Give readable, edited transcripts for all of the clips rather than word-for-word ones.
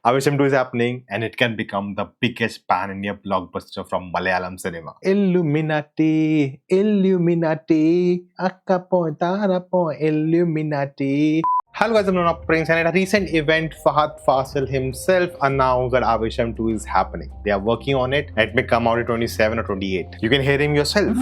Aavesham 2 is happening and it can become the biggest pan-India blockbuster from Malayalam cinema. Illuminati, Illuminati, Akka point, Tara point, Illuminati. Hello guys, I'm Nona and at a recent event, Fahad Fasil himself announced that Aavesham 2 is happening. They are working on it. It may come out in 27 or 28. You can hear him yourself.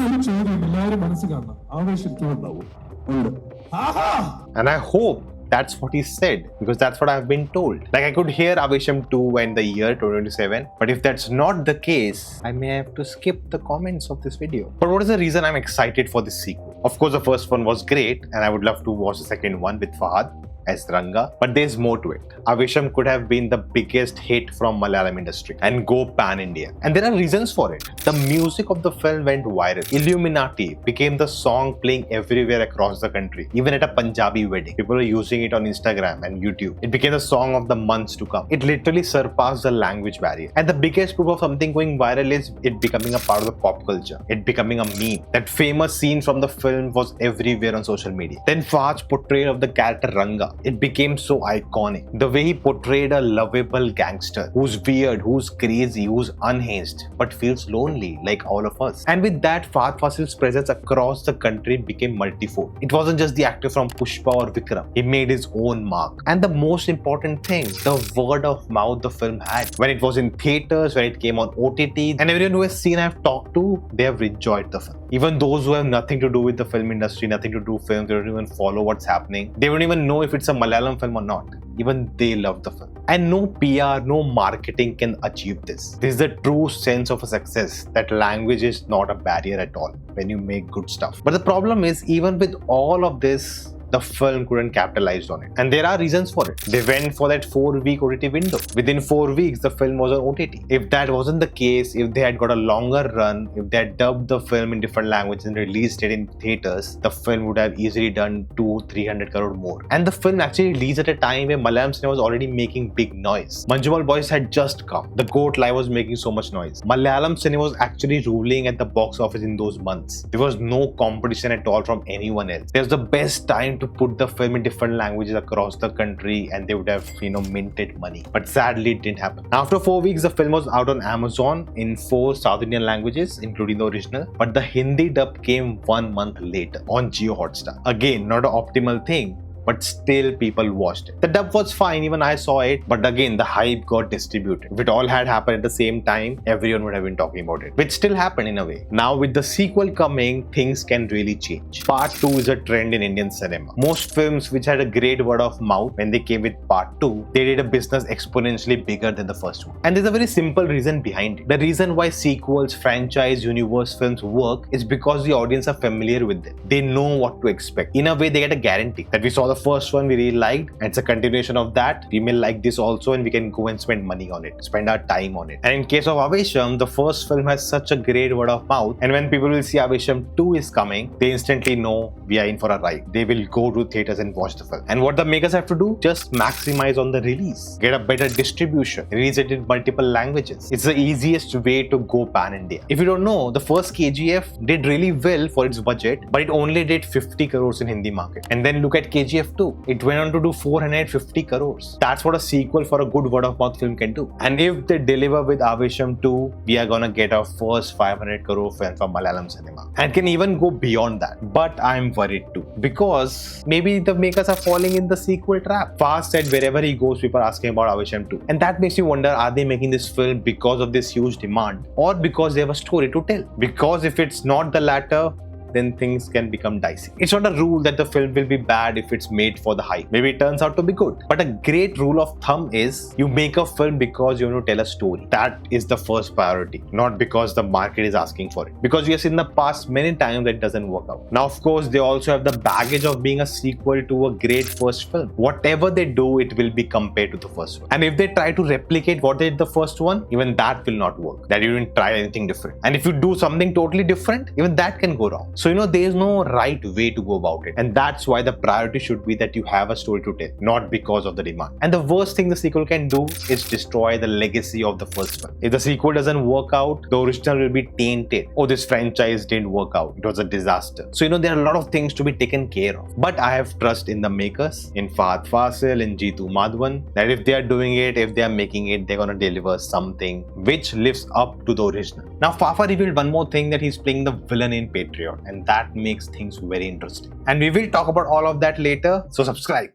And I hope that's what he said, because that's what I've been told. Like, I could hear Aavesham 2 in the year 2027, but if that's not the case, I may have to skip the comments of this video. But what is the reason I'm excited for this sequel? Of course, the first one was great, and I would love to watch the second one with Fahad as Ranga, but there's more to it. Aavesham could have been the biggest hit from Malayalam industry and go pan-India. And there are reasons for it. The music of the film went viral. Illuminati became the song playing everywhere across the country, even at a Punjabi wedding. People are using it on Instagram and YouTube. It became the song of the months to come. It literally surpassed the language barrier. And the biggest proof of something going viral is it becoming a part of the pop culture. It becoming a meme. That famous scene from the film was everywhere on social media. Then Fahad's portrayal of the character Ranga, it became so iconic. The way he portrayed a lovable gangster who's weird, who's crazy, who's unhinged, but feels lonely like all of us. And with that, Fahad Fasil's presence across the country became multifold. It wasn't just the actor from Pushpa or Vikram. He made his own mark. And the most important thing, the word of mouth the film had. When it was in theaters, when it came on OTT, and everyone who has seen I've talked to, they have enjoyed the film. Even those who have nothing to do with the film industry, nothing to do with films, they don't even follow what's happening. They don't even know if it's a Malayalam film or not. Even they love the film. And no PR, no marketing can achieve this. This is the true sense of a success, that language is not a barrier at all when you make good stuff. But the problem is, even with all of this, the film couldn't capitalize on it. And there are reasons for it. They went for that 4-week OTT window. Within 4 weeks, the film was on OTT. If that wasn't the case, if they had got a longer run, if they had dubbed the film in different languages and released it in theaters, the film would have easily done 200-300 crore more. And the film actually released at a time where Malayalam cinema was already making big noise. Manjumal Boys had just come. The Goat Live was making so much noise. Malayalam cinema was actually ruling at the box office in those months. There was no competition at all from anyone else. It was the best time to put the film in different languages across the country, and they would have, minted money. But sadly, it didn't happen. After 4 weeks, the film was out on Amazon in 4 South Indian languages, including the original. But the Hindi dub came 1 month later on Jio Hotstar. Again, not an optimal thing, but still people watched it. The dub was fine, even I saw it, but again, the hype got distributed. If it all had happened at the same time, everyone would have been talking about it, which still happened in a way. Now with the sequel coming, things can really change. Part 2 is a trend in Indian cinema. Most films which had a great word of mouth, when they came with Part 2, they did a business exponentially bigger than the first one. And there's a very simple reason behind it. The reason why sequels, franchise, universe films work is because the audience are familiar with them. They know what to expect. In a way, they get a guarantee that we saw the first one, we really liked, and it's a continuation of that. We may like this also, and we can go and spend money on it, spend our time on it. And in case of Aavesham, the first film has such a great word of mouth, and when people will see Aavesham 2 is coming, they instantly know we are in for a ride. They will go to theaters and watch the film. And what the makers have to do? Just maximize on the release, get a better distribution, release it in multiple languages. It's the easiest way to go pan-India. If you don't know, the first KGF did really well for its budget, but it only did 50 crores in Hindi market. And then look at KGF 2. It went on to do 450 crores. That's what a sequel for a good word of mouth film can do. And if they deliver with Aavesham 2, we are gonna get our first 500 crore film from Malayalam cinema. And can even go beyond that. But I'm worried too, because maybe the makers are falling in the sequel trap. Fast said wherever he goes, people are asking about Aavesham 2. And that makes me wonder, are they making this film because of this huge demand, or because they have a story to tell? Because if it's not the latter, then things can become dicey. It's not a rule that the film will be bad if it's made for the hype. Maybe it turns out to be good. But a great rule of thumb is you make a film because you want to tell a story. That is the first priority, not because the market is asking for it. Because we have seen in the past many times that doesn't work out. Now, of course, they also have the baggage of being a sequel to a great first film. Whatever they do, it will be compared to the first one. And if they try to replicate what they did the first one, even that will not work. That you didn't try anything different. And if you do something totally different, even that can go wrong. So, there is no right way to go about it. And that's why the priority should be that you have a story to tell, not because of the demand. And the worst thing the sequel can do is destroy the legacy of the first one. If the sequel doesn't work out, the original will be tainted. Oh, this franchise didn't work out. It was a disaster. So, there are a lot of things to be taken care of. But I have trust in the makers, in Fahad Fasil, in Jeetu Madhavan, that if they are doing it, if they are making it, they're gonna deliver something which lives up to the original. Now, Fafa revealed one more thing, that he's playing the villain in Patriot, and that makes things very interesting. And we will talk about all of that later, so subscribe.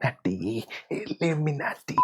Natty, leave me natty.